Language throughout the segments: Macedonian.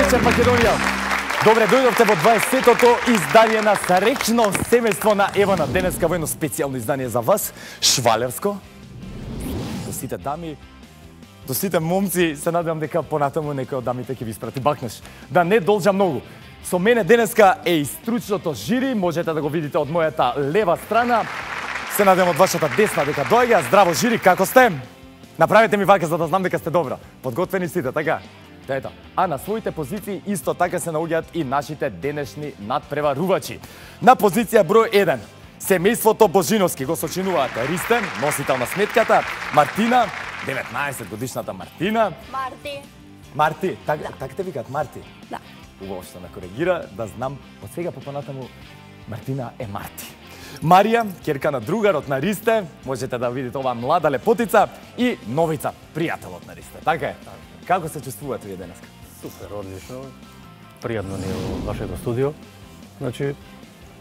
вечер, Македонија. Добре дојдовте во 20-тото издание на Сречно семејство на Евана. Денеска во едно специјално издание за вас, швалерско. До сите дами, до сите момци, се надевам дека понатаму некој од дамите ќе ви испрати бакнеш. Да не должам многу. Со мене денеска е и стручното жири, можете да го видите од мојата лева страна. Се надевам од вашата десна дека доаѓа. Здраво жири, како сте? Направете ми вака за да знам дека сте добра. Подготвени сите, така? Ето. А на своите позиции исто така се наоѓаат и нашите денешни надпреварувачи. На позиција број 1, семејството Божиновски го сочинуваат Ристен, носител на сметката, Мартина, 19 годишната Мартина. Марти, така те викаат Марти? Да. Убаво што ме коригира, да знам, од сега понатаму Мартина е Марти. Марија, ќерка на другарот на Ристе, можете да видите оваа млада лепотица, и Новица, пријателот на Ристе. Така е? Како се чувствувате вие денеска? Супер, одлично. Пријатно ни е во вашето студио. Значи,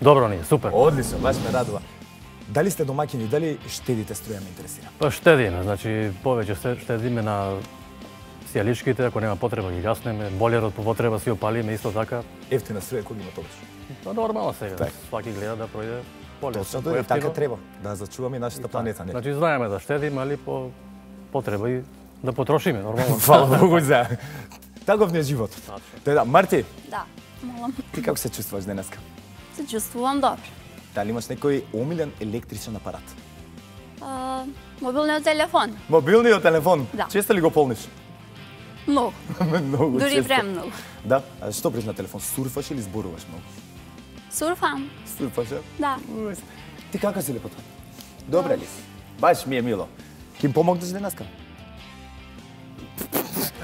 добро ни е, супер. Одлично, баш ме радува. Дали сте домаќини, дали штедите струја, ме интересира? Па штедиме, значи повеќе штедиме на сијаличките, ако нема потреба ги гаснеме, болерот по потреба си опалиме исто така. Ефтина струја кој има тогаш? Па нормално сега, Так. сваки гледа да пројде болер. Точно тоа, така треба, да зачуваме и нашата планета, не? Значи знаеме да штедиме, али по потреба и да потрошиме, нормално. Фала Богу за таков не е животот. Тоа да, Марти, Да, молам. ти како се чувствуваш денеска? Се чувствувам добро. Дали имаш некој омилен електричен апарат? Мобилниот телефон. Мобилниот телефон? Да. Често ли го полниш? Многу. Многу Дури често. премногу. Да? А што преш на телефон? Сурфаш или зборуваш многу? Сурфам. Сурфаш, а? Да. Ти како си лепота? Добре ли си? Баш ми е мило. Ке им помогнеш денеска?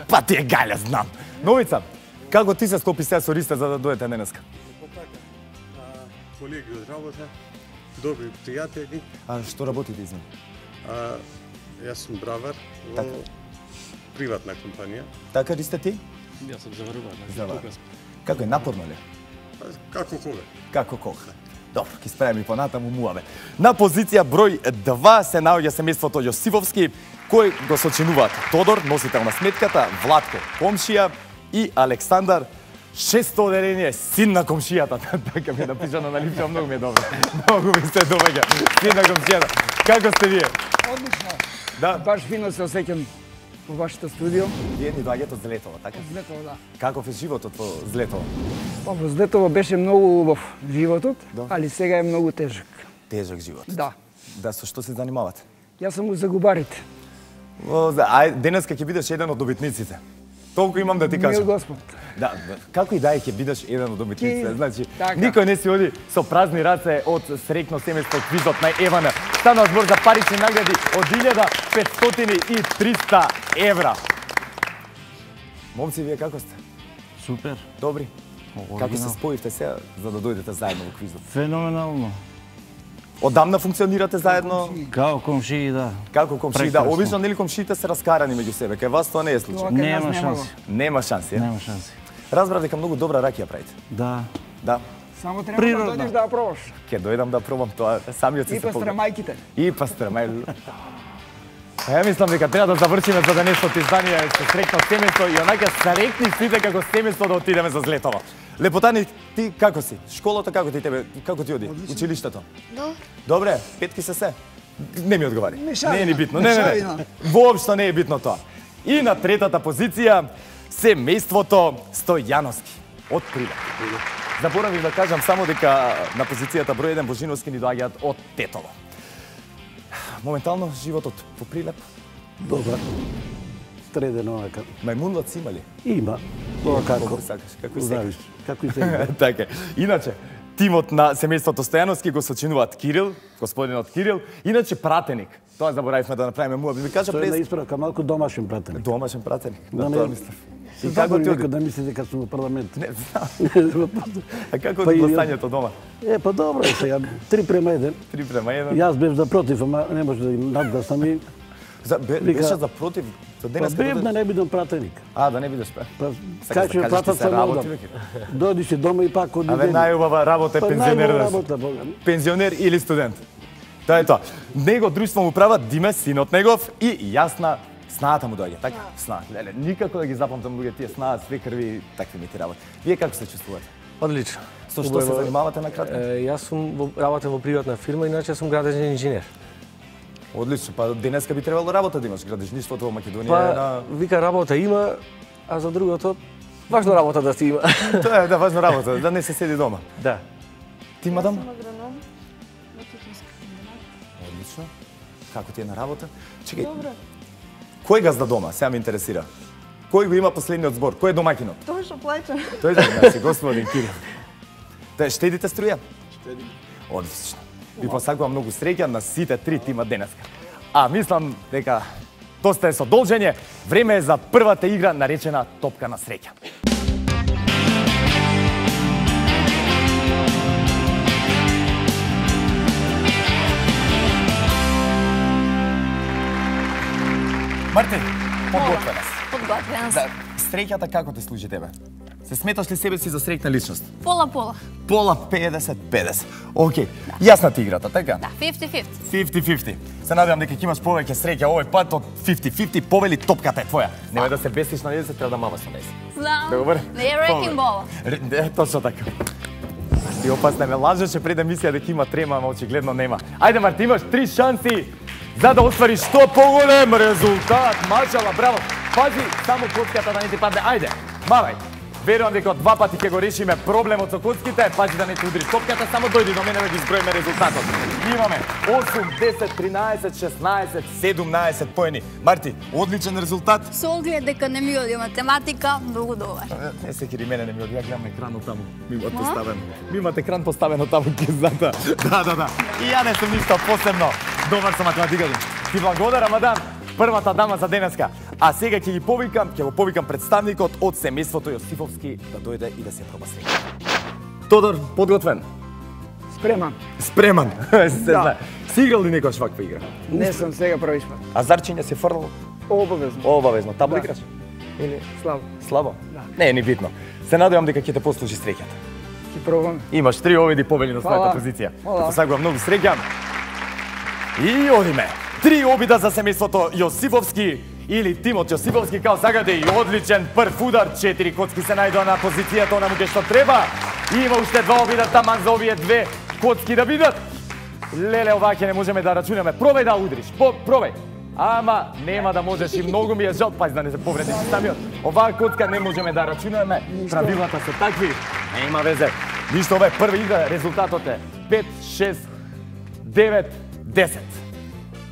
Па ти е гаља, знам. Новица, како ти се склопи сега со Ристе за да дојдете денеска? Колеги од работа, добри пријатели. А што работите извини? Јас сум бравар во Така. приватна компанија. Така Ристе ти? Јас сум заваруван. Завар. Како е напорно ли? Како кога? Како кога? Добро, ќе справиме и понатаму муаве. На позиција број 2 се наоѓа семејството Јосифовски, кој го сочинуваат Тодор, носител на сметката, Владко, комшија, и Александар, 600 оделение, син на комшијата. Така ми е напишано на липча, многу ми е добро. Многу ми се доаѓа. Син на комшијата. Како сте вие? Одлично. Да. Баш фино се осеќам во вашето студио. Вие ни доаѓате од Злетово, така? Од Злетово, да. Каков е животот во Злетово? Па во Злетово беше многу убав животот, Да. али сега е многу тежок. Тежок живот. Да. Да, со што се занимавате? Јас сум у загубарите. Ај, денеска ќе бидеш еден од добитниците. Толку имам да ти Мил кажам. Господ. Да, како и да е ќе бидеш еден од добитниците. Ки- Значи, така. никој не си оди со празни раце од срекно семејство квизот на Евана. Станува збор за парични награди од 1500 и 300 евра. Момци, вие како сте? Супер. Добри? Како се Оригинал. споивте сега за да дојдете заедно во квизот? Феноменално. Одамна функционирате заедно? Као комшии, да. Како комшии? Да, Прекрасно. обично нели комшиите се раскарани меѓу себе. Кај вас тоа не е случај. Тоа кај нас Нема нема го. шанси. Нема шанси, е? Нема шанси. Разбрав дека многу добра ракија правите. Да. Да. Само треба Природно. да дојдеш да ја пробаш. Ќе дојдам да пробам тоа, самиот си И се погледам. пастрамајките. И пастрамај. А ја мислам дека треба да завршиме за денешното издание со срекно семејство и онака срекни сите како семејство да отидеме за Злетово. Лепотани, ти како си? Школата како ти тебе? Како ти оди? Училиштето? Добро. Добре, петки се. Не ми одговари. Мешавина. Не е ни битно. Не. Мешавина. Воопшто не е битно тоа. И на третата позиција семејството Стојановски од Прилеп. Заборавив да кажам само дека на позицијата број 1 Божиновски ни доаѓаат од Тетово. Моментално животот во Прилеп, Добар. Среден онака. мајмунлаци има ли? Има. Тоа како? Колку сакаш, како и сега. Зависи. Како и сега. Така е. Иначе, тимот на семејството Стојановски го сочинуваат Кирил, господинот Кирил, иначе пратеник. Тоа заборавивме да направиме муа. Би ми кажа Тоа е на през исправка, малку домашен пратеник. домашен пратеник. Да Да, не- тоа мислев. Се И како забори ти некој оди? да мисли дека сум во парламент. Не знам. А како Па оди и- гласањето дома? Па добро е сега, 3:1. 3:1. Јас бев за против, ама не може да им надгласам и Беше за против, за па денеска. бев да не бидам пратеник. А, да не бидеш пе. Па Сакаш кај ќе кажеш ти платат се сам работи, одам. веќе? Дојди си дома и пак оди. Абе, најубава работа е Па пензионер најубава да си. работа, Бога. Пензионер или студент. Тоа е тоа. Него друштво му прават Диме, синот негов, и Јасна, Снаата му доаѓа, така? Снаат. Леле, никако да ги запамтам луѓе тие снаат, све крви, такви ми ти работи. Вие како се чувствувате? Одлично. Со што се занимавате на кратко? Јас сум работам во приватна фирма, иначе сум градежен инженер. Одлично, па денеска би требало работа да имаш, градежништвото во Македонија е на... Вика работа има, а за другото важно работа да си има. Тоа е, да, важна работа, да не се седи дома. Да. Ти, мадам? Јас сум агроном во технички комбинат. Одлично. Како ти е на работа? Чекај, Добро. кој газда дома? Сега ме интересира. Кој го има последниот збор? Кој е домаќинот? Тоа што плаќам. Тој значи, господин Кирил. Те штедите струја? Штедим. Одлично. Ви посакувам многу среќа на сите три тима денеска. А мислам дека доста е со должење. Време е за првата игра наречена Топка на среќа. Мартин, подготвена си. Подготвена За сум. среќата како те служи тебе? Се сметаш ли себе си за среќна личност? Пола-пола. Пола 50-50. Океј, јасна ти играта, така? Да, 50-50. 50-50. Се надевам дека ќе имаш повеќе среќа овој пат од 50-50, побели топката е твоја. Немој да се бесиш на нејзе, треба да мама со нејзе. Знам. Добар? Не е wrecking ball. Точно така. Ти опасна ме лажеше пред емисија дека има трема, ама очигледно нема. Ајде Марти, имаш 3 шанси за да оствариш што поголем резултат. Мачала, браво. Пази, само коцката да не ти падне. Ајде, мавај. Верувам дека од 2 пати ќе го решиме проблемот со коцките. Пази да не ти удри топката, само дојди до мене да ги зброиме резултатот. Имаме 8, 10, 13, 16, 17 поени. Марти, одличен резултат. Со оглед дека не ми оди математика, многу добар. Не се кири мене не ми оди, ја гледам екранот таму. Ми имате поставен. Ми имате екран поставено таму кизата. Да. И ја не сум ништо посебно добар со математиката. Ти благодарам, мадам. Првата дама за денеска. А сега ќе го повикам представникот од семејството Јосифовски да дојде и да се проба среќа. Тодор, подготвен? Спреман. Се знае. Си играл ли некојаш ваква игра? Не сум сега првиш пат. А зарчиња се фрлал? Обавезно. Обавезно. Табло Да. играш? Или Слабо. слабо? Да. Не е ни битно. Се надевам дека ќе те послужи среќата. Ќе пробам. Имаш 3 обиди победи на својата Фала. позиција. Фала. Те посакувам многу среќа. И одиме. 3 обида за семејството Јосифовски или тимот Јосифовски као сакате и одличен прв удар. 4 коцки се најдоа на позицијата онаму кај што треба. И има уште 2 обида таман за овие 2 коцки да бидат. Леле, ова ќе не можеме да рачунаме. Пробај да удриш. Пробај. Ама нема да можеш и многу ми е жал, пази да не се повредиш самиот. Оваа коцка не можеме да рачунаме. Правилата се такви. Нема везе. Ништо, ова е прва игра, резултатот е 5, 6, 9, 10.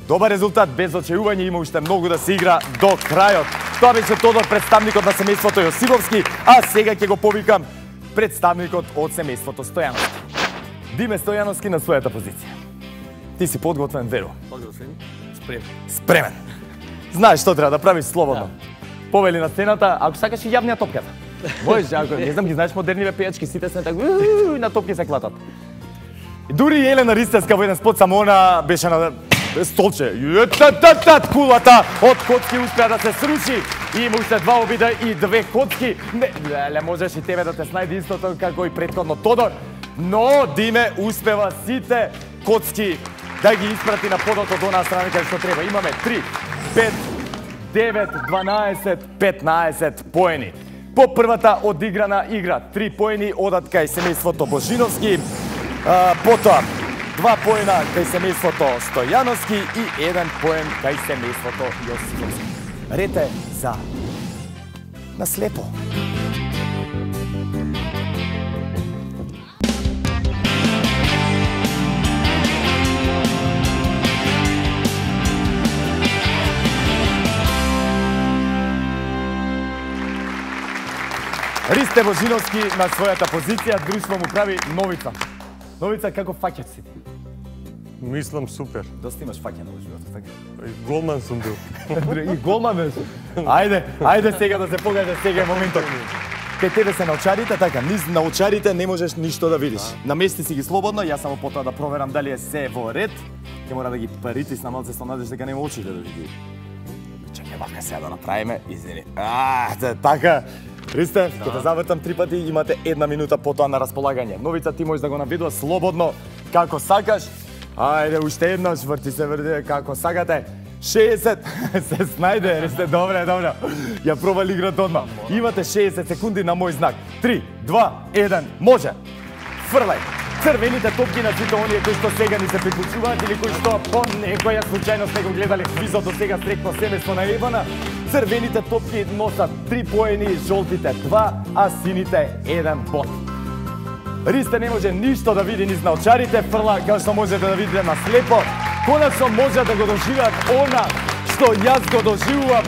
Добар резултат, без очајување, има уште многу да се игра до крајот. Тоа беше Тодор, представникот на семејството Јосифовски, а сега ќе го повикам представникот од семејството Стојановски. Диме Стојановски на својата позиција. Ти си подготвен, веру? Подготвен. Спремен. Знаеш што треба да правиш слободно. Повели на сцената, ако сакаш и јавнија топката. Можеш, ако не знам, ги знаеш модерниве пејачки, сите се така на топки се клатат. Дури и Елена Ристевска во еден спот само она беше на столче. Кулата од коцки успеа да се сруши. И има уште 2 обида и 2 коцки. Не можеш и тебе да те снајде истото како и претходно Тодор. Но Диме успева сите коцки да ги испрати на подот од онаа страна кај што треба. Имаме 3, 5, 9, 12, 15 поени. По првата одиграна игра, 3 поени одат кај семејството Божиновски. Потоа 2 поена кај семејството Стојановски и 1 поен кај семејството Јосифовски. Ред е за наслепо. Ристе Божиновски на својата позиција, друштво му прави Новица. Новица, како фаќаш си? Мислам супер. Доста имаш фаќа на животот, така? Голман сум бил. И голман беше. Ајде сега да се покаже, сега е моментот. Кај тебе се научарите, така, низ научарите не можеш ништо да видиш. Намести си ги слободно, јас само потоа да проверам дали е се во ред. Ќе мора да ги притисна малце со надеж дека нема очите да ги. Чекај вака сега да направиме, извини. Така. Ристе, ќе те завртам 3 пати, имате 1 минута потоа на располагање. Новица, ти можеш да го наведуваш слободно, како сакаш. Ајде, уште еднаш, врти се како сакате. 60, се снајде, сте добре. Ја пробали играта одма. Имате 60 секунди на мој знак. 3, 2, 1, може. Фрлај. Црвените топки на сите оние кои што сега ни се приклучуваат или кои што по некоја случајност не го гледале квизот до сега стрекно семејство на Евана. Црвените топки носат 3 поени, жолтите 2, а сините 1 бот. Ристе не може ништо да види низ наочарите, фрла како што можете да видите на слепо. Конечно може да го доживеат она што јас го доживувам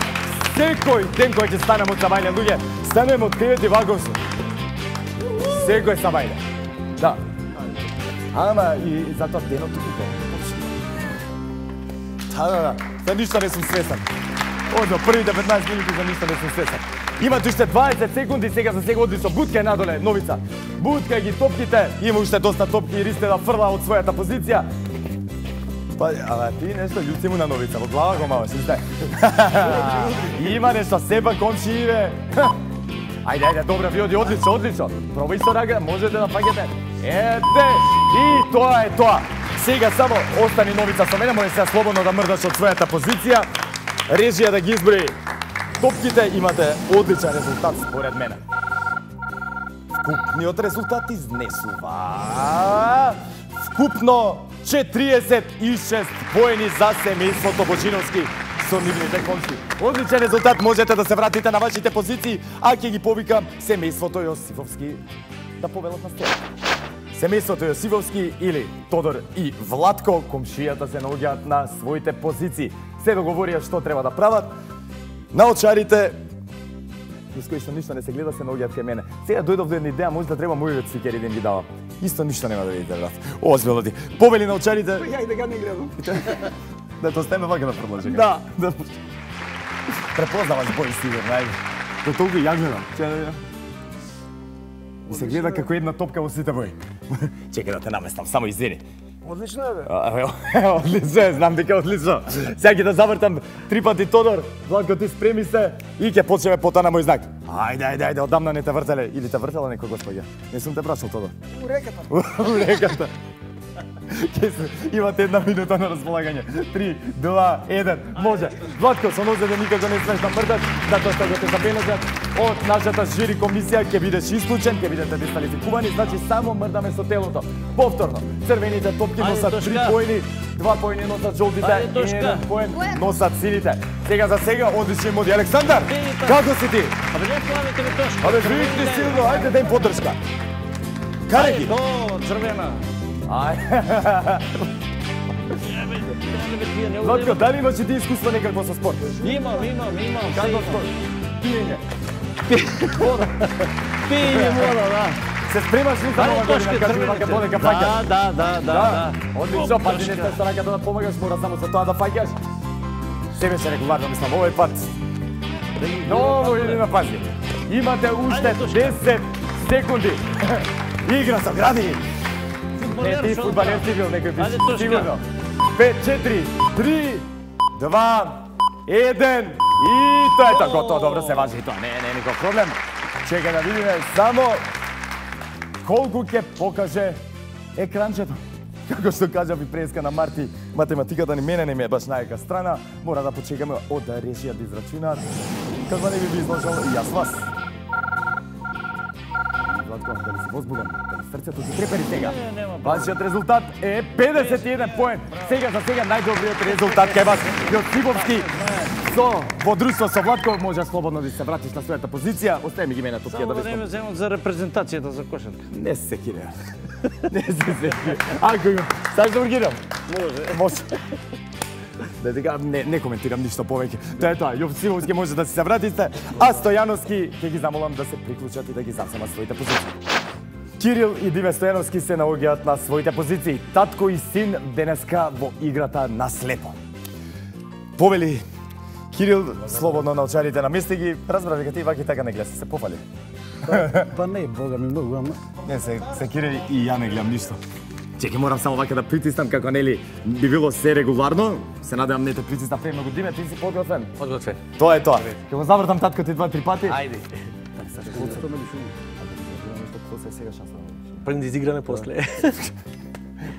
секој ден кој ќе станем од сабајле, луѓе. Станем од 9 август. Секој сабајле. Да. Ама и затоа денот туку Да. За ништо не сум свесен. Одно, првите 15 минути за ништо не сум свесен. Имате уште 20 секунди, сега за сега одлично. Бутка е надоле, Новица. Бутка ги топките, има уште доста топки и Ристе да фрла од својата позиција. Па, ама ти нешто љуци му на Новица, во глава го маваш, исте. Има нешто, себа комшије. Ајде, добро, ви оди, одлично. Пробај со рага, можете да паѓате. Ете, и тоа е тоа. Сега само остани Новица со мене, може сега слободно да мрдаш од својата позиција. Режија да ги изброи топките, имате одличен резултат според мене. Вкупниот резултат изнесува вкупно 46 поени за семејството Божиновски со нивните комши. Одличен резултат, можете да се вратите на вашите позиции, а ќе ги повикам семејството Јосифовски да победат на сцена. Семејството Јосифовски или Тодор и Владко, комшијата се наоѓаат на своите позиции. Се договорија што треба да прават. Наочарите, низ кои што ништо не се гледа, се наоѓаат кај мене. Сега дојдов до една идеја, може да треба мојот стикери да им ги давам. Исто ништо нема да видите, брат. Озбилно ти. Побели наочарите. Ја и да га не гледам. Да, тоа стеме вака да предложи. Да. Препознаваш бој сигурно, ајде. Тоа толку ја гледам. Чекај да видам. И се гледа како една топка во сите бои. Чекај да те наместам, само извини. Одлично е, бе. Одлично е, знам дека одлично. Сега ќе да завртам 3 пати Тодор, Владко ти спреми се и ќе почнеме потоа на мој знак. Ајде, одамна не те вртеле. Или те вртела некој господја? Не сум те прашал, Тодор. У реката. У реката. Имате 1 минута на располагање. 3, 2, 1, може. Владко, со нозете никако не смеш да мрдаш, затоа што го те забележат од нашата жири комисија, ќе бидеш исклучен, ќе бидете дисквалификувани, значи само мрдаме со телото. Повторно, црвените топки носат 3 поени, 2 поени носат жолтите, 1 поен носат сините. Сега за сега одлични моди. Александар, како си ти? Абе, не плавите ми тошко. Абе, викни силно, ајде да им поддршка. Каре ги. Црвена. Владко, дали имаш и ти искуство некакво со спорт? Имам. Како спорт? Пиење. Пиење вода, да. Се спремаш ли за нова година, кажи ми вака понека фаќаш? Да. Одлично, пази не сте раката да помагаш, мора само со тоа да фаќаш. Себе се регуларно, мислам, овој пат. Ново или на пази. Имате уште 10 секунди. Игра со гради. Не, ти фудбалер си бил некој биш. Сигурно. 5, 4, 3, 2, 1 и тоа е тоа. Готово, добро се важи и тоа. Не е никој проблем. Чекај да видиме само колку ќе покаже екранчето. Како што кажав и преска на Марти, математиката ни мене не ми е баш најака страна. Мора да почекаме од да решија да израчунаат. Каква не би изложил и јас вас. Владко, дали си возбуден? Дали срцето ти трепери сега? Вашиот резултат е 51 поен. Сега за сега најдобриот резултат кај вас. Јосифовски со водружство со Владко може слободно да се вратиш на својата позиција. Остави ми ги мене топкија да Само да не ме земат за репрезентацијата за кошарка. Не се секире. Не се секире. Ако има, сакаш да ургирам? Може. Да така не коментирам ништо повеќе. Тоа е тоа. Јосифовски може да се вратите, а Стојановски ќе ги замолам да се приклучат и да ги засемат своите позиции. Кирил и Диве Стојановски се наоѓаат на своите позиции. Татко и син денеска во играта на слепо. Повели Кирил, слободно научарите на месте ги, разбра дека ти ваки така не гледа, се пофали. Па не, бога ми многу, ама... Не, се Кирил и ја не гледам ништо. Чекай, морам само вака да притиснам како нели би било се регуларно. Се надевам не те притиснам премногу. Диме, ти си подготвен? Подготвен. Тоа е тоа. Ќе го завртам татко ти 2-3 пати. Ајде. Предизигране после.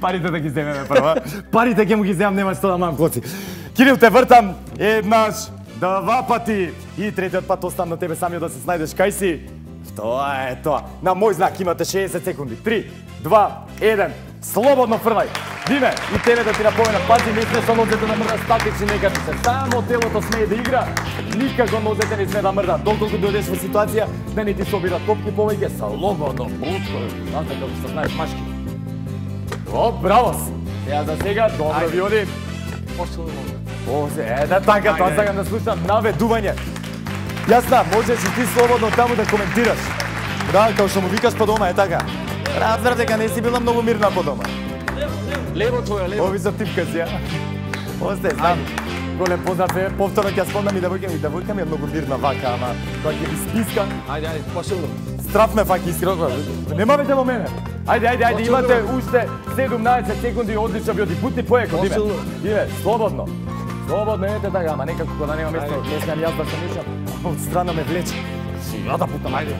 Парите да ги земеме прва. Парите ќе му ги земам, нема што да мам коци. Кирил, те вртам еднаш, два пати и третиот пат оставам на тебе самиот да се снајдеш кај си. Тоа е тоа. На мој знак имате 60 секунди. 3, 2, 1. Слободно фрлај. Диме, и тебе да ти напомена, пази, не сме со нозете да мрда статични некаде се. Само телото смее да игра, никако нозете не сме да мрда. Доколку дојдеш во ситуација, да не ти собира топки повеќе, слободно, блудко, знаете како се знаеш машки. О, браво си. За сега, добро ви оди. Да така, тоа сакам да слушам, наведување. Јасна, можеш и ти слободно таму да коментираш. Да, као што му викаш по дома, е така. Разбрав дека не си била многу мирна по дома. Лево твоја, лево. Ови за типка си, ја. Осте, знам. Голем поздрав е, повторно ќе спомнам и девојка ми е многу мирна вака, ама кога ќе ви списка. Ајде, посилно. Страф ме фаќа искрено. Нема веќе во мене. Ајде, имате уште 17 секунди, одлично би оди путни поеко, Диме. Диме, слободно. Слободно, ете така, ама некако кога нема место, не смеам јас да се мешам, од страна ме влече. Ја да путам, ајде.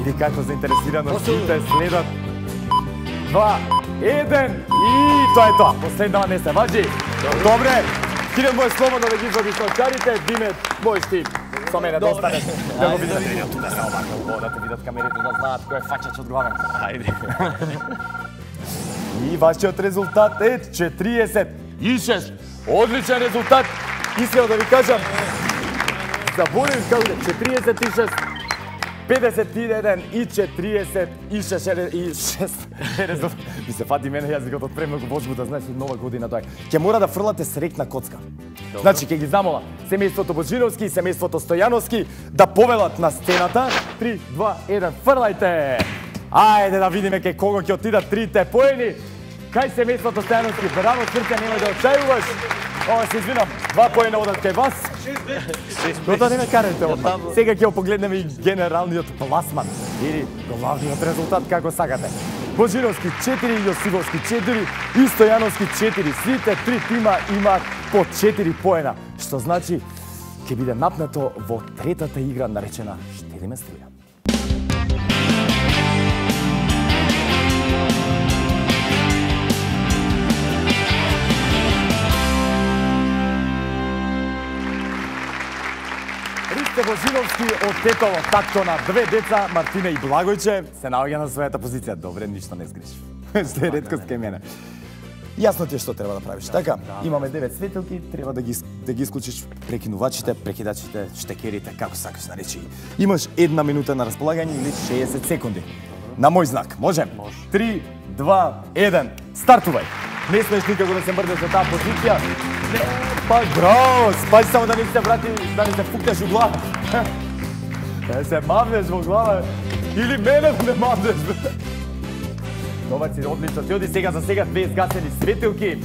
Иди како заинтересирано сите следат. 2, 1 и тоа е тоа. Последнава не се важи. Добре. Кирил може слободно да ги извади сочарите, Диме можеш ти со мене да останеш. Да го видат тука се овака, да те видат камерите да знаат кој е фаќач од главен. Ајде. И вашиот резултат е 46. Одличен резултат. Искрено да ви кажам, заборив како 46, 51 и 46. Ми се фати мене јазикот од премногу возбуда, знаеш, нова година тоа. Ќе мора да фрлате срекна коцка. Значи, ќе ги замола семејството Божиновски и семејството Стојановски да повелат на сцената. 3, 2, 1, фрлајте! Ајде да видиме кај кого ќе отидат трите поени. Кај семејството Стојановски, браво, Црце, немај да очајуваш. Ова се извинам, 2 поена одат кај вас. Тоа не ме карате одма. Сега ќе погледнеме и генералниот пласман или главниот резултат како сакате. Божиновски 4, Јосифовски 4 и Стојановски 4. Сите три тима имаат по 4 поена, што значи ќе биде напнето во третата игра наречена Штедиме струја. Божиновски од Тетово, такто на 2 деца, Мартина и Благојче, се наоѓа на својата позиција. Добре, ништо не сгрешив. Што е ретко кај мене. Јасно ти е што треба да правиш. Така, имаме 9 светилки, треба да ги исклучиш прекинувачите, прекидачите, штекерите, како сакаш наречи. Имаш 1 минута на располагање или 60 секунди. На мој знак, може? 3, 2, 1, стартувај. Не смеш никако да се мрдеш за таа позиција. Па гроз, пази само да не се врати, да не се фукнеш у глава. Да се мавнеш во глава, или мене да не мавнеш. Добар си, одлично, ти оди сега за сега 2 згасени светилки.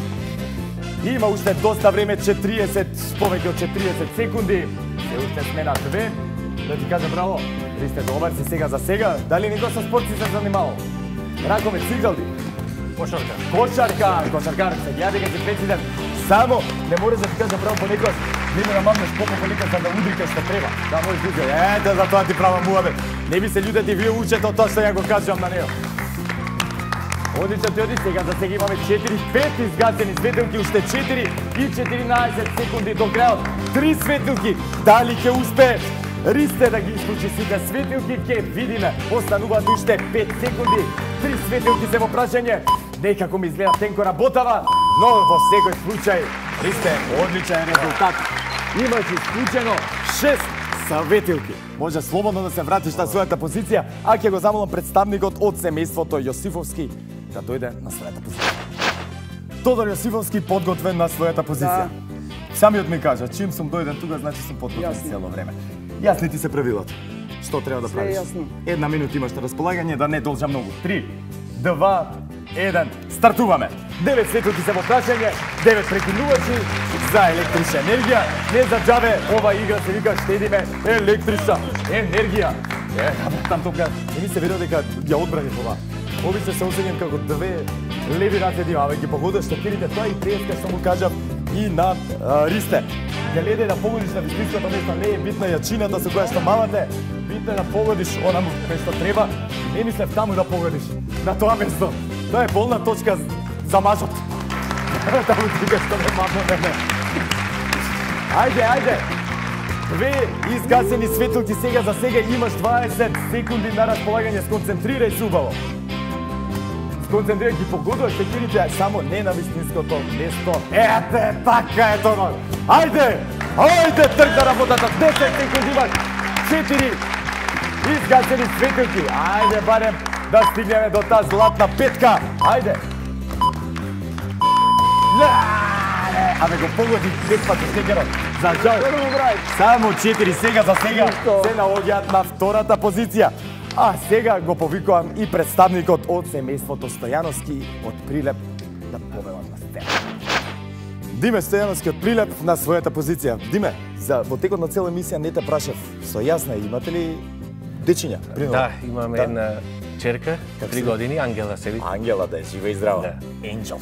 Има уште доста време, 40, повеќе од 40 секунди. Се уште сме на 2. Да ти кажа браво, ви сте добар си сега за сега. Дали никој со спорт си се занимавал? Ракомет, цигзалди? Кошаркар, се ја дека си прециден. Само не можеш да ти кажа право понекогаш, не ме намамнеш по-полека за да удрикаш што треба. Да можеш да кажеш, ете за тоа ти права муабет. Не би се људете вие учете од тоа што ја го кажувам на него. Одлично ти оди сега, за сега имаме 4-5 изгасени светилки, уште 4 и 14 секунди до крајот. 3 светилки, дали ќе успее Ристе да ги исклучи сите светилки, ќе видиме. Остануваат уште 5 секунди, 3 светилки се во прашање. Некако ми изгледа тенко работава, но во секој случај, Ристе, одличен резултат. Имаш исклучено 6 светилки. Може слободно да се вратиш на својата позиција, а ќе го замолам представникот од семејството Јосифовски да дојде на својата позиција. Тодор Јосифовски подготвен на својата позиција. Самиот ми кажа, чим сум дојден тука, значи сум подготвен цело време. Јасни ти се правилата. Што треба да правиш? Една минута имаш на располагање, да не должа многу. 3, 2, 1, стартуваме. 9 светилки се во прашање, 9 прекинувачи за електрична енергија. Не за џабе, ова игра се вика Штедиме електрична енергија. Там топка, не ми се верува дека ја одбранив ова. Обично се осеќам како 2 леви раце да имаме, ги погодаш штекерите, тоа и преска што му кажав и на Ристе. Гледај да погодиш на вистинското место, не е битна јачината со која што мавате, битно е да погодиш онаму кај што треба. Не мислев таму да погодиш, на тоа место. Тоа е болна точка за мажот. Таму тука што ме мама мене. Ајде. Две изгасени светилки сега за сега имаш 20 секунди на располагање, сконцентрирај се убаво. Сконцентрирај ги погодуваш секирите само не на вистинското место. Ете, така е тоа. Ајде, тргна работата, 10 секунди имаш. 4 изгасени светилки. Ајде барем да стигнеме до таа златна петка. Ајде. Абе го погоди 5 пати стекерот. За жал. Само 4 сега за сега се наоѓаат на втората позиција. А сега го повикувам и представникот од семејството Стојановски од Прилеп да повелат на сцена. Диме Стојановски од Прилеп на својата позиција. Диме, во текот на цела емисија не те прашав, со јасна имате ли дечиња? Да, имаме една черка, 3 години, Ангела се вика. Ангела да е жива и здрава. Да. Енџел.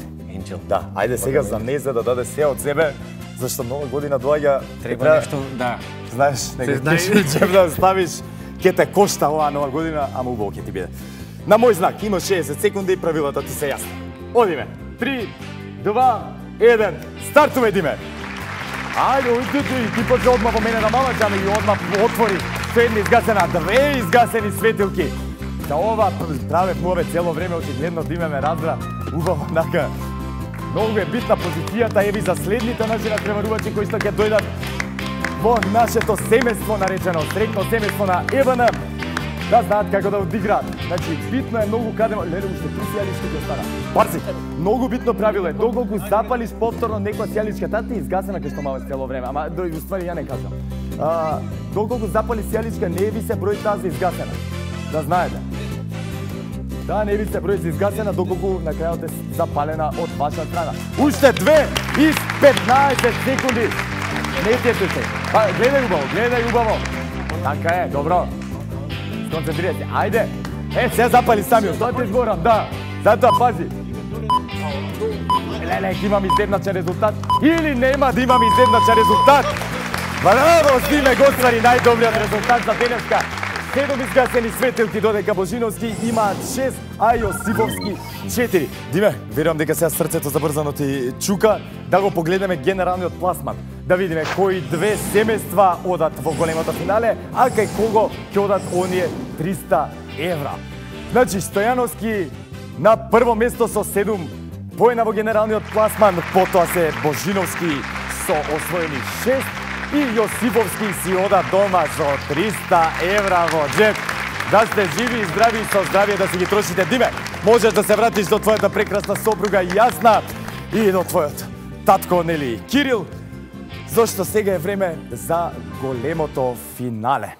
Да. Ајде сега за неја да даде се од себе, зашто нова година доаѓа. Треба нешто, да. Знаеш, нека ќе да ставиш, ќе те кошта оваа нова година, ама убаво ќе ти биде. На мој знак имаш 60 секунди и правилата ти се јасни. Одиме. 3, 2, 1, стартуваме, Диме. Ајде, ти почне одма во мене на мамаќа и одма отвори. Една изгасена, 2 изгасени светилки. За ова правев му цело време, очигледно Диме ме разбра. Убаво, нака. Многу е битна позицијата, еви за следните наши надпреварувачи кои што ќе дојдат во нашето семејство наречено среќно семејство на ЕВН, да знаат како да одиграат. Значи, битно е многу каде... Леле, уште 3 сијалички ќе остана. Парци, многу битно правило е, доколку запалиш повторно некоја сијаличка, таа ти изгасена кај што маваш цело време, ама уствари ја не кажам. Доколку запалиш сијаличка, не ви се брои таа за изгасена. Да знаете. Да, не ви се брои за изгасена, доколку на крајот е запалена од ваша страна. Уште 2 и 15 секунди. Не тете се. Гледај убаво. Така е, добро. Сконцентрирај се. Ајде. Се запали самиот. Тоа ти изгорам, да. Затоа пази. Леле, имам издедначен резултат. Или нема да имам издедначен резултат. Браво, Диме Гоствари, најдобриот резултат за денеска. 7 изгасени светилки, додека Божиновски имаат 6, а Јосиповски 4. Диме, верувам дека сега срцето забрзано ти чука, да го погледнеме генералниот пласман, да видиме кои две семејства одат во големото финале, а кај кого ќе одат оние 300 евра. Значи, Стојановски на прво место со 7 поена во генералниот пласман, потоа се Божиновски со освоени 6, и Јосиповски си ода дома со 300 евра во джеп. Да сте живи и здрави и со здравие да си ги трошите. Диме, можеш да се вратиш до твојата прекрасна сопруга Јасна и до твојот татко, нели, Кирил, зашто сега е време за големото финале.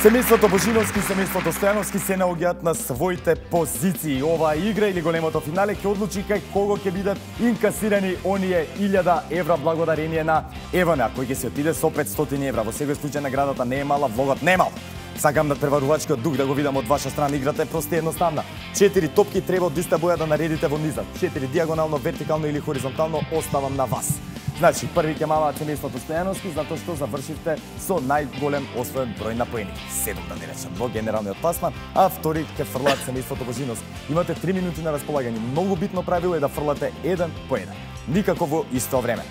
Семејството Божиновски и семејството Стојановски се наоѓаат на своите позиции. Оваа игра или големото финале ќе одлучи кај кого ќе бидат инкасирани оние 1000 евра благодарение на ЕВН, кој ќе се отиде со 500 евра. Во секој случај наградата не е мала, влогот не е мал. Сакам да преварувачкиот дух да го видам од ваша страна. Играта е проста и едноставна. 4 топки треба од иста боја да наредите во низот. 4 дијагонално, вертикално или хоризонтално оставам на вас. Значи, први ќе маваат семејството Стојановски, затоа што завршивте со најголем освоен број на поени. 7 да не речем во генералниот пласман, а втори ќе фрлаат семејството Божиновски. Имате 3 минути на располагање. Многу битно правило е да фрлате 1 по 1. Никако во исто време.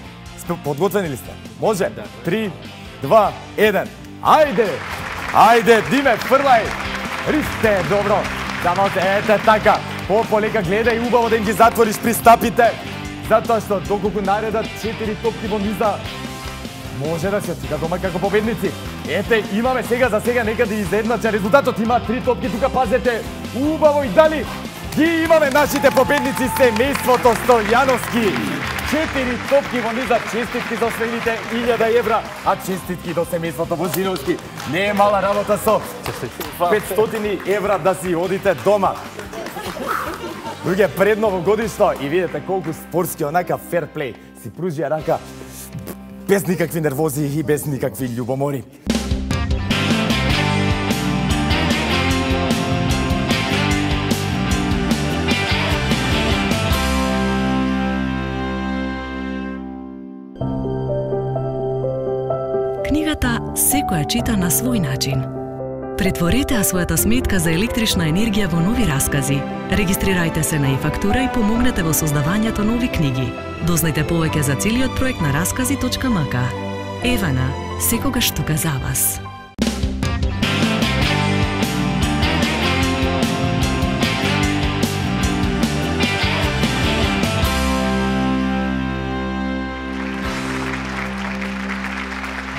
Подготвени ли сте? Може? 3, 2, 1. Ајде! Ајде, Диме, фрлај! Ристе, добро. Само ете така. Полека гледај убаво да им ги затвориш пристапите. Затоа што доколку наредат 4 топки во низа, може да се отида дома како победници. Ете, имаме сега за сега некаде изедначен резултатот. Има 3 топки тука, пазете. Убаво и дали ги имаме нашите победници семејството Стојановски. 4 топки во низа, честитки за освоените 1000 евра, а честитки до семејството Божиновски. Не е мала работа со 500 евра да си одите дома. Луѓе, пред новогодишно и видите колку спортски онака ферплей си пружија рака без никакви нервози и без никакви љубомори. која чита на свој начин. Претворете својата сметка за електрична енергија во нови раскази. Регистрирајте се на e-фактура и помогнете во создавањето нови книги. Дознајте повеќе за целиот проект на раскази.мк. Евана, секогаш тука за вас.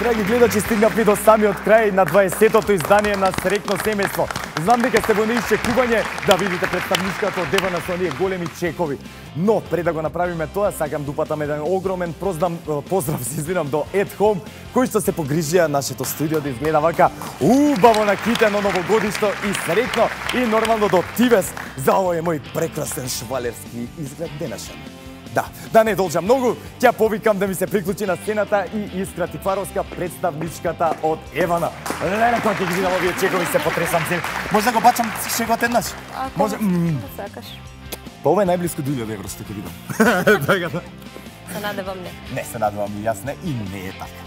Драги гледачи, стигнавме до самиот крај на 20-тото издание на Среќно семејство. Знам дека сте во неисчекување да видите представничката од Евана со оние големи чекови. Но, пред да го направиме тоа, сакам да упатам еден огромен поздрав до At Home, кои што се погрижија нашето студио да изгледа вака убаво накитено новогодишно и среќно, и нормално до Тивес за овој мој прекрасен швалерски изглед денешен. Да не должам многу, ќе повикам да ми се приклучи на сцената и Искра Тифаровска, представничката од Евана. Леле, кога ќе ги видам овие чекови, се потресам се. Може да го бачам шегот еднаш? Може? Сакаш. Па ова е најблиско до 1000 евро што ќе видам. Се надевам не. Не, се надевам и јас не, и не е така.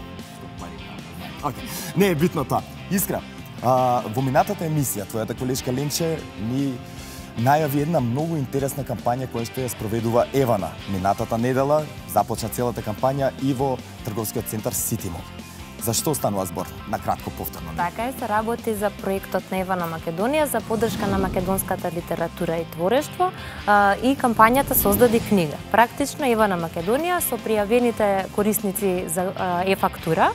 Не е битно тоа. Искра, во минатата емисија, твојата колешка Ленче ни најави една многу интересна кампања која што ја спроведува Евана. Минатата недела започна целата кампања и во трговскиот центар Сити Мол. Зашто станува збор? На кратко повторно. Така е, се работи за проектот на Евана Македонија за поддршка на македонската литература и творештво и кампањата создади книга. Практично Евана Македонија со пријавените корисници за e-фактура,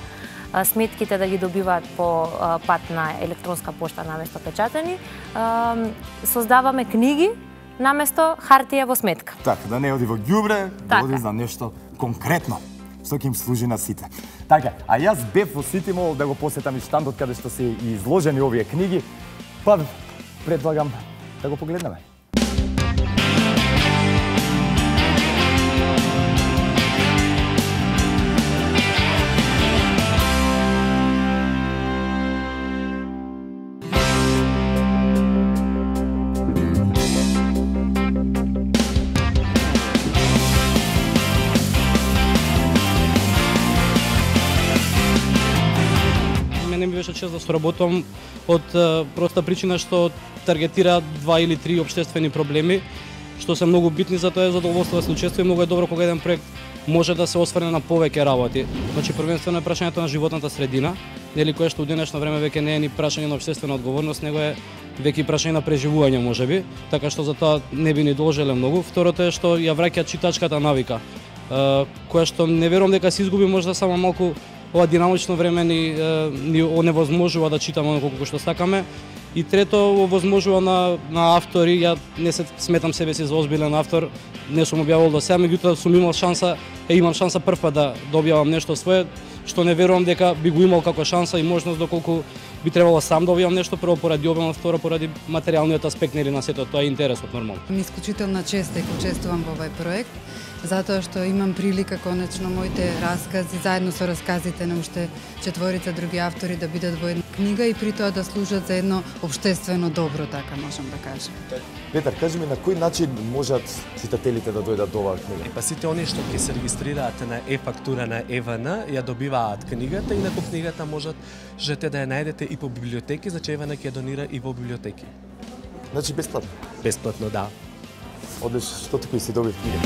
сметките да ги добиваат по пат на електронска пошта наместо печатени, создаваме книги наместо хартија во сметка. Така, да не оди во ѓубре, да оди за нешто конкретно, што ќе им служи на сите. Така, а јас бев во Сити Мол да го посетам и штандот каде што се изложени овие книги, па предлагам да го погледнеме. Беше чест да соработам од проста причина што таргетира 2 или 3 општествени проблеми, што се многу битни, за тоа е задоволство да се учествува и многу е добро кога еден проект може да се осврне на повеќе работи. Значи првенствено е прашањето на животната средина, нели кое што у денешно време веќе не е ни прашање на општествена одговорност, него е веќе прашање на преживување можеби, така што за тоа не би ни должеле многу. Второто е што ја враќа читачката навика, која што не верувам дека се изгуби, можда само малку ова динамично време ни оневозможува да читаме оној колку што сакаме. И трето, овозможува на автори, ја не се сметам себе си за озбилен автор, не сум објавил до сега, меѓутоа сум имал шанса, имам шанса прв пат да објавам нешто свое, што не верувам дека би го имал како шанса и можност доколку би требало сам да објавам нешто, прво поради објавам, второ поради материјалниот аспект нели на сето, тоа е интересот нормално. Ми исклучителна чест дека учествувам во овој проект, затоа што имам прилика конечно моите раскази заедно со расказите на уште 4 други автори да бидат во една книга и при тоа да служат за едно општествено добро, така можам да кажам. Петар, кажи ми на кој начин можат читателите да дојдат до оваа книга? Па сите оние што ќе се регистрираат на e-фактура на Евана, ја добиваат книгата, инаку книгата можете да ја најдете и по библиотеки, значи Евана ќе донира и во библиотеки. Значи бесплатно? Бесплатно, да. Одеш, што ти кој си добив книга?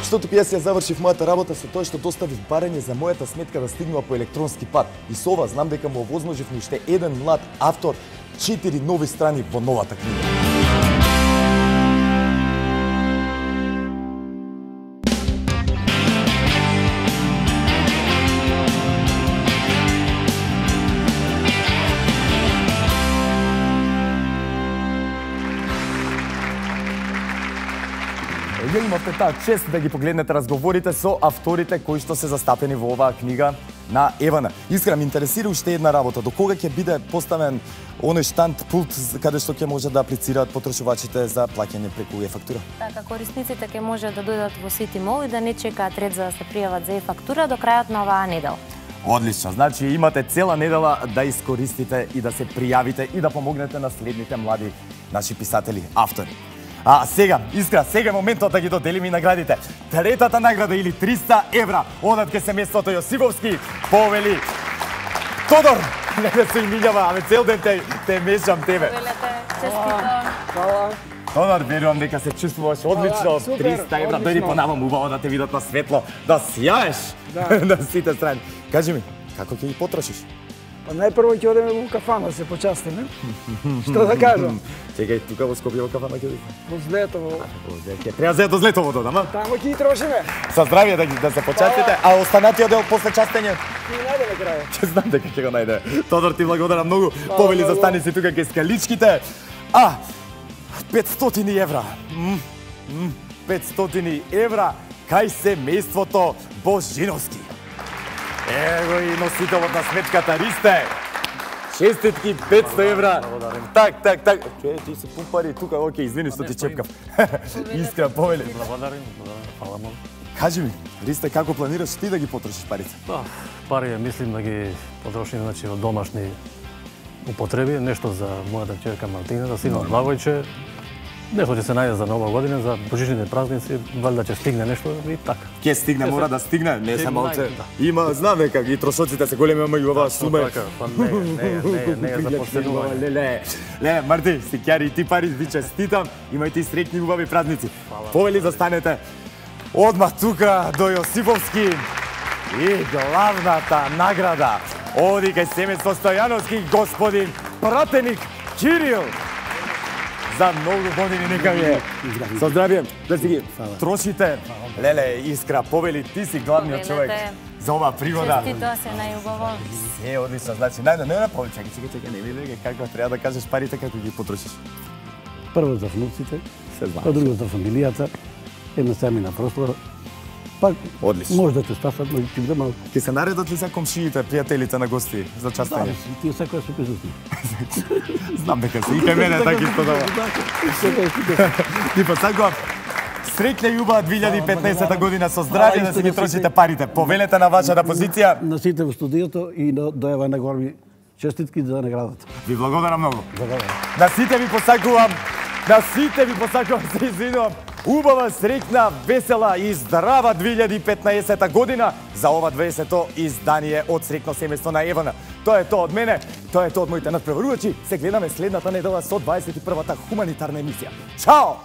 Што туку јас ја завршив мојата работа со тоа што доставив барање за мојата сметка да стигнува по електронски пат. И со ова знам дека му овозможив уште еден млад автор 4 нови страни во новата книга. Ја имам имавте таа чест да ги погледнете разговорите со авторите кои што се застапени во оваа книга на Евана. Искрено ме интересира уште една работа. До кога ќе биде поставен оној штанд пулт каде што ќе може да аплицираат потрошувачите за плаќање преку e-фактура? Така, корисниците ќе може да дојдат во City Mall и да не чекаат ред за да се пријават за e-фактура до крајот на оваа недела. Одлично, значи имате цела недела да искористите и да се пријавите и да помогнете на следните млади наши писатели, автори. А сега, Искра, сега е моментот да ги доделиме и наградите. Третата награда или 300 евра одат ке семејството Јосифовски, повели Тодор. Не да се имињава, аме цел ден те мешам тебе. Повелете, честито. Хвала. Тодор, верувам дека се чувствуваш одлично. 300 евра, дојди понамам, убаво да те видат на светло, да сјаеш на сите страни. Кажи ми, како ќе ги потрошиш? Па најпрво ќе одеме во кафана, се почастиме. Што да кажам? Чекај, тука во Скопје во кафана ќе одиме. Во Злетово. Ќе треба да до Злетово ама? Тамо ќе ги трошиме. Со здравје да се почастите, а останатиот дел после частење? Ќе најдеме крај. Ќе знам дека ќе го најде. Тодор, ти благодарам многу. Повели застани си тука кај скаличките. 500 евра. 500 евра кај семејството Божиновски. Ево и носителот на сметката Ристе. Честитки, 500 евра. Так. Чуј, ти си пумпари тука, окей, извини што ти чепкав. Искра, повели. Благодарим, фала многу. Кажи ми, Ристе, како планираш ти да ги потрошиш парите? Пари мислим да ги потрошим значи во домашни употреби, нешто за мојата ќерка Мартина, за синот Благојче. Нешто ќе се најде за Нова година, за божичните празници, валјда ќе стигне нешто и така. Ке стигне, мора да стигне, не само оце. Има, знам дека и трошоците се големи, ама и оваа сума. Така, па не е за постигнување. Ле, Марти, стикјари и ти пари, ви честитам, имајте и среќни убави празници. Повели застанете одмах тука до Јосифовски и главната награда оди кај семејство Стојановски, господин пратеник Кирил. За многу години нека ви е. Со здравје, да си ги трошите. Леле, Искра, повели, ти си главниот човек за оваа пригода. Честито се најубаво. Е, одлично, значи, најде, повели, чекај, не види како треба да кажеш парите, како ги потрошиш. Прво за внуците, а друго за фамилијата, една семина прослава. Пак, може да те стасат, но ќе биде малку. Ке се наредат ли за комшиите, пријателите на гости за частење? Да, тие секоја се присутни. Знам дека се и кај мене така исто дава. Ти посакувам среќна и убава 2015 година со здравје да си ги трошите парите. Повелете на вашата позиција. На сите во студиото и до Евана Горми честитки за наградата. Ви благодарам многу. На сите ви посакувам, се извинувам. Убава, среќна, весела и здрава 2015 година за ова 20-то издание од Среќно семејство на Евана. Тоа е тоа од мене, тоа е тоа од моите надпреварувачи. Се гледаме следната недела со 21-та хуманитарна емисија. Чао!